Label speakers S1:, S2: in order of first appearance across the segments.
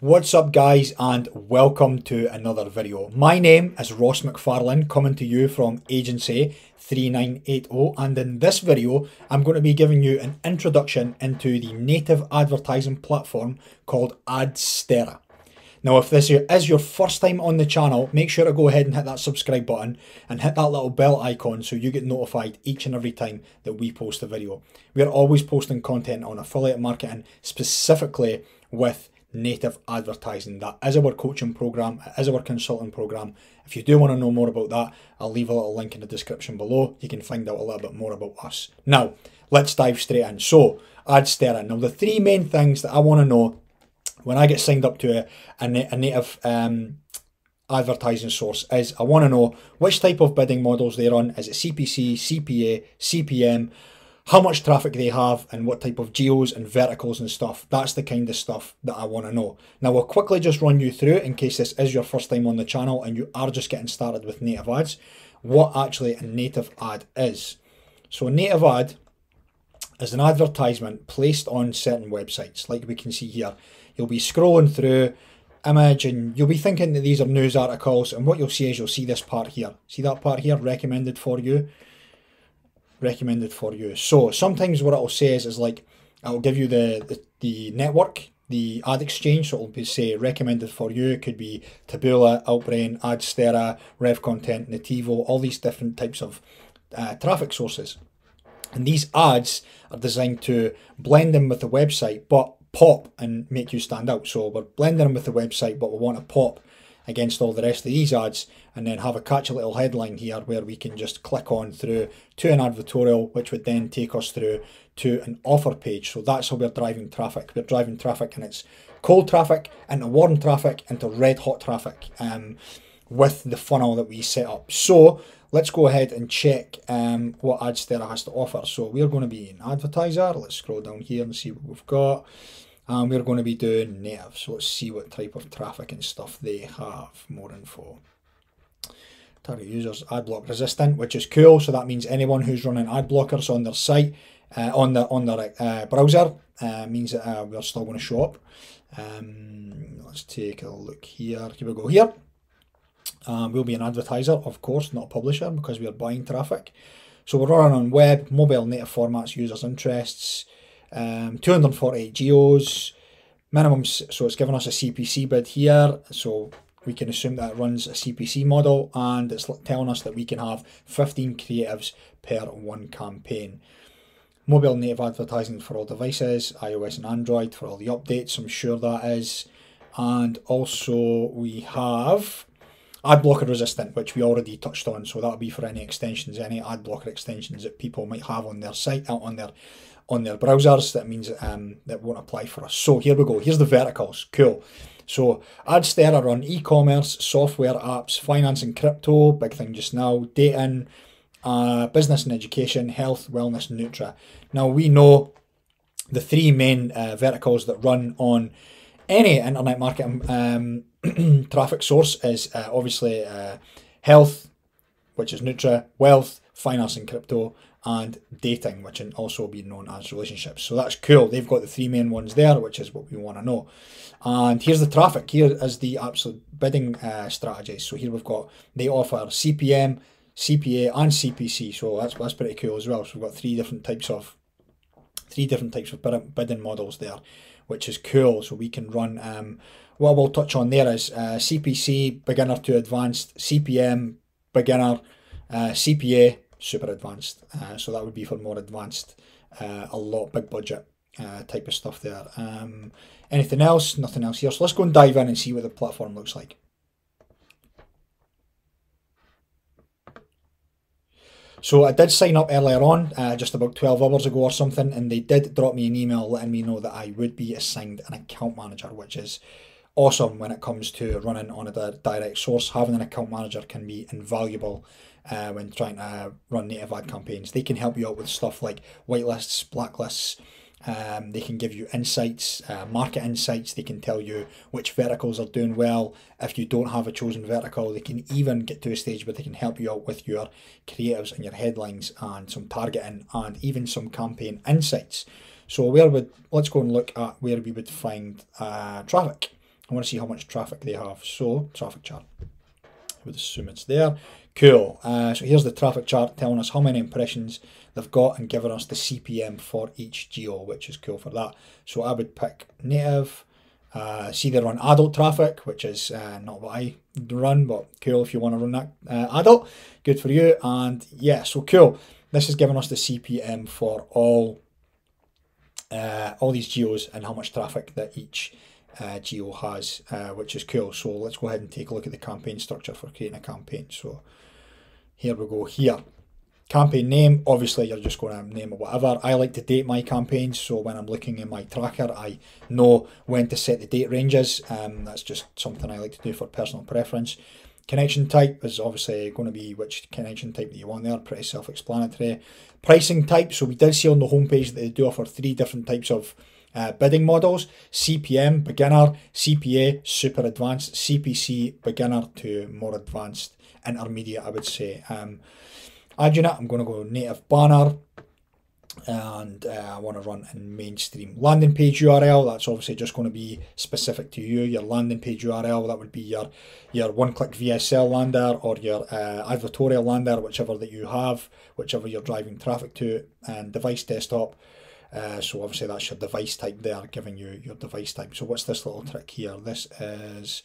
S1: What's up guys, and welcome to another video. My name is Ross Macfarlane, coming to you from Agency 3980, and in this video I'm going to be giving you an introduction into the native advertising platform called AdSterra. Now if this is your first time on the channel, make sure to go ahead and hit that subscribe button and hit that little bell icon so you get notified each and every time that we post a video. We are always posting content on affiliate marketing, specifically with native advertising. That is our coaching program, it is our consulting program. If you do want to know more about that, I'll leave a little link in the description below. You can find out a little bit more about us. Now, let's dive straight in. So, AdSterra. Now, the three main things that I want to know when I get signed up to a native advertising source is I want to know which type of bidding models they're on. Is it CPC, CPA, CPM? How much traffic they have and what type of geos and verticals and stuff. That's the kind of stuff that I want to know. Now I'll quickly just run you through, in case this is your first time on the channel and you are just getting started with native ads, what actually a native ad is. So a native ad is an advertisement placed on certain websites, like we can see here. You'll be scrolling through image and you'll be thinking that these are news articles, and what you'll see is you'll see this part here. See that part here, recommended for you? Recommended for you. So sometimes what it'll say is like, it'll give you the network, the ad exchange. So it'll be say recommended for you. It could be Taboola, Outbrain, AdSterra, Rev Content, Nativo, all these different types of traffic sources. And these ads are designed to blend in with the website, but pop and make you stand out. So we're blending them with the website, but we want to pop against all the rest of these ads, and then have a catchy little headline here where we can just click on through to an advertorial, which would then take us through to an offer page. So that's how we're driving traffic. We're driving traffic, and it's cold traffic into warm traffic into red hot traffic with the funnel that we set up. So let's go ahead and check what AdSterra has to offer. So we're going to be an advertiser. Let's scroll down here and see what we've got. And we're going to be doing native. So let's see what type of traffic and stuff they have. More info. Target users, AdBlock-resistant, which is cool. So that means anyone who's running ad blockers on their site, on their browser, means that we're still going to show up. Let's take a look here. Here we go here. We'll be an advertiser, of course, not a publisher, because we are buying traffic. So we're running on web, mobile, native formats, users' interests. 248 geos minimum, so it's giving us a CPC bid here, so we can assume that it runs a CPC model, and it's telling us that we can have 15 creatives per one campaign. Mobile native advertising for all devices, iOS and Android, for all the updates, I'm sure that is. And also we have ad blocker resistant, which we already touched on, so that'll be for any extensions, any ad blocker extensions that people might have on their site, on their browsers. That means that won't apply for us. So here we go. Here's the verticals. Cool. So AdSterra run e-commerce, software, apps, finance and crypto, big thing just now, dating, business and education, health, wellness, Nutra. Now we know the three main verticals that run on any internet marketing traffic source is obviously health, which is Nutra, wealth, finance and crypto, and dating, which can also be known as relationships. So that's cool. They've got the three main ones there, which is what we want to know. And here's the traffic. Here is the absolute bidding strategies. So here we've got, they offer CPM, CPA, and CPC. So that's pretty cool as well. So we've got three different types of bidding models there, which is cool. So we can run. What we'll touch on there is CPC, beginner to advanced, CPM, beginner, CPA, super advanced. So that would be for more advanced, a lot big budget type of stuff there. Anything else? Nothing else here. So let's go and dive in and see what the platform looks like. So I did sign up earlier on, just about 12 hours ago or something, and they did drop me an email letting me know that I would be assigned an account manager, which is awesome when it comes to running on a direct source. Having an account manager can be invaluable when trying to run native ad campaigns. They can help you out with stuff like whitelists, blacklists. They can give you insights, market insights. They can tell you which verticals are doing well. If you don't have a chosen vertical, they can even get to a stage where they can help you out with your creatives and your headlines and some targeting and even some campaign insights. So let's go and look at where we would find traffic. I want to see how much traffic they have. So traffic chart, I would assume it's there. Cool. So here's the traffic chart telling us how many impressions they've got and giving us the CPM for each geo, which is cool for that. So I would pick native. See they run adult traffic, which is not what I run, but cool if you want to run that adult. Good for you. And yeah, so cool. This is giving us the CPM for all these geos and how much traffic that each geo has, which is cool. So let's go ahead and take a look at the campaign structure for creating a campaign. So here we go here. Campaign name, obviously you're just going to name it whatever. I like to date my campaigns, so when I'm looking in my tracker, I know when to set the date ranges. That's just something I like to do for personal preference. Connection type is obviously going to be which connection type that you want there, pretty self-explanatory. Pricing type, so we did see on the homepage that they do offer 3 different types of bidding models: CPM, beginner; CPA, super advanced; CPC, beginner to more advanced, intermediate, I would say. Ad unit, I'm going to go native banner, and I want to run in mainstream. Landing page URL, that's obviously just going to be specific to you. Your landing page URL, that would be your one-click VSL lander or your advertorial lander, whichever that you have, whichever you're driving traffic to. And device desktop, so obviously that's your device type there, giving you your device type. So what's this little trick here? This is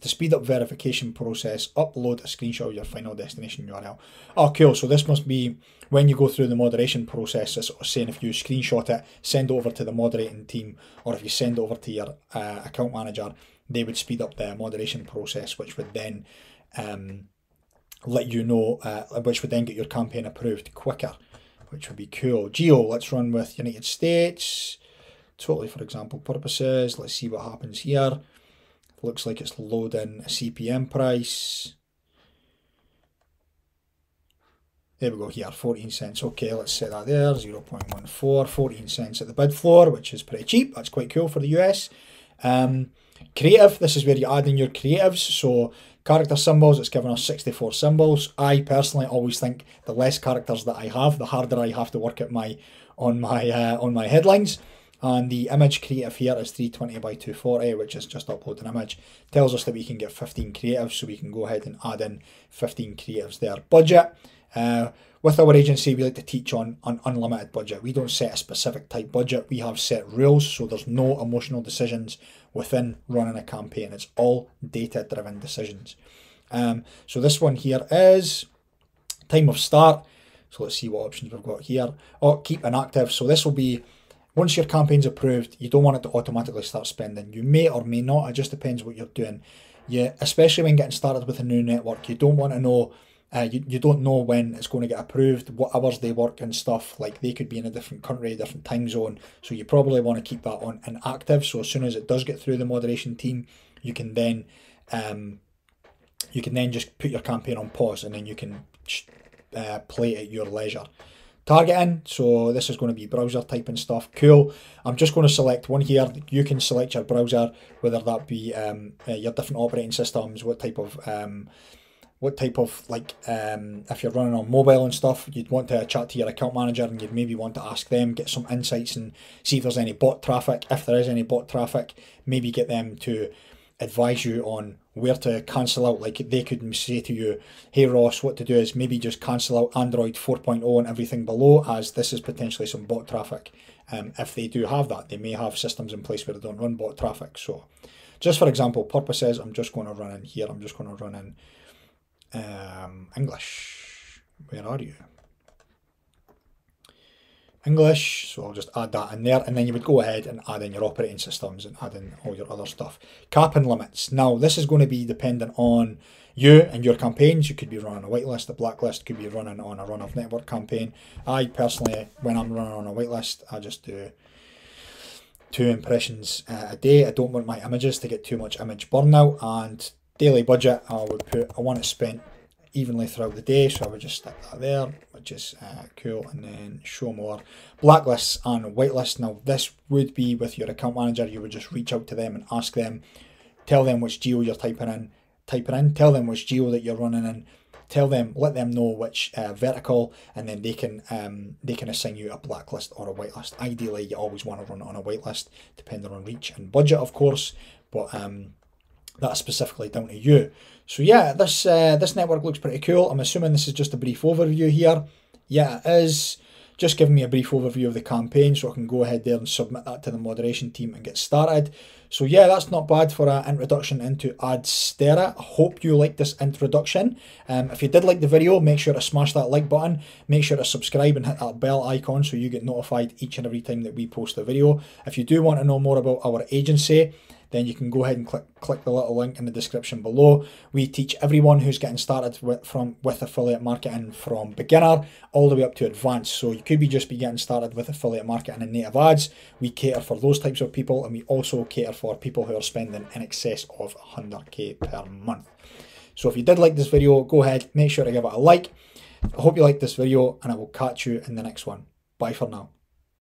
S1: to speed up verification process, upload a screenshot of your final destination URL. Oh, cool. So this must be when you go through the moderation process, it's saying if you screenshot it, send it over to the moderating team, or if you send it over to your account manager, they would speed up the moderation process, which would then let you know, which would then get your campaign approved quicker, which would be cool. Geo, let's run with United States, totally for example purposes. Let's see what happens here. Looks like it's loading a CPM price. There we go here, 14 cents. Okay, let's set that there, 0.14, 14 cents at the bid floor, which is pretty cheap. That's quite cool for the US. Creative, this is where you add in your creatives. So character symbols, it's giving us 64 symbols. I personally always think the less characters that I have, the harder I have to work at on my headlines. And the image creative here is 320 by 240, which is just upload an image. Tells us that we can get 15 creatives, so we can go ahead and add in 15 creatives there. Budget. With our agency, we like to teach on an unlimited budget. We don't set a specific type budget. We have set rules, so there's no emotional decisions within running a campaign. It's all data-driven decisions. So this one here is time of start. So let's see what options we've got here. Oh, keep inactive. So this will be, once your campaign's approved, you don't want it to automatically start spending. You may or may not, it just depends what you're doing. Especially when getting started with a new network, you don't want to know, you don't know when it's going to get approved, what hours they work and stuff. Like they could be in a different country, different time zone. So you probably want to keep that on inactive. So as soon as it does get through the moderation team, you can then just put your campaign on pause, and then you can play at your leisure. Targeting, so this is going to be browser type and stuff. Cool. I'm just going to select one here. You can select your browser, whether that be your different operating systems, what type of like if you're running on mobile and stuff, you'd want to chat to your account manager, and you'd maybe want to ask them, get some insights and see if there's any bot traffic. If there is any bot traffic, maybe get them to advise you on where to cancel out. Like they could say to you, hey Ross, what to do is maybe just cancel out Android 4.0 and everything below, as this is potentially some bot traffic. If they do have that, they may have systems in place where they don't run bot traffic. So just for example purposes, I'm just going to run in here. I'm just going to run in English. Where are you? English. So I'll just add that in there, and then you would go ahead and add in your operating systems and add in all your other stuff. Cap and limits. Now this is going to be dependent on you and your campaigns. You could be running a whitelist, a blacklist, could be running on a run of network campaign. I personally, when I'm running on a whitelist, I just do 2 impressions a day. I don't want my images to get too much image burnout. And daily budget, I want it spent evenly throughout the day, so I would just stick that there, which is cool. And then show more. Blacklists and whitelist. Now this would be with your account manager. You would just reach out to them and ask them, tell them which geo you're typing in, tell them which geo that you're running in, let them know which vertical, and then they can assign you a blacklist or a whitelist. Ideally, you always want to run it on a whitelist, depending on reach and budget, of course. But that's specifically down to you. So yeah, this network looks pretty cool. I'm assuming this is just a brief overview here. Yeah, it is. Just giving me a brief overview of the campaign, so I can go ahead there and submit that to the moderation team and get started. So yeah, that's not bad for an introduction into AdSterra. I hope you liked this introduction. If you did like the video, make sure to smash that like button. Make sure to subscribe and hit that bell icon so you get notified each and every time that we post a video. If you do want to know more about our agency, then you can go ahead and click the little link in the description below. We teach everyone who's getting started with affiliate marketing from beginner all the way up to advanced. So you could just be getting started with affiliate marketing and native ads. We cater for those types of people, and we also cater for people who are spending in excess of 100k per month. So if you did like this video, go ahead, make sure to give it a like. I hope you liked this video, and I will catch you in the next one. Bye for now.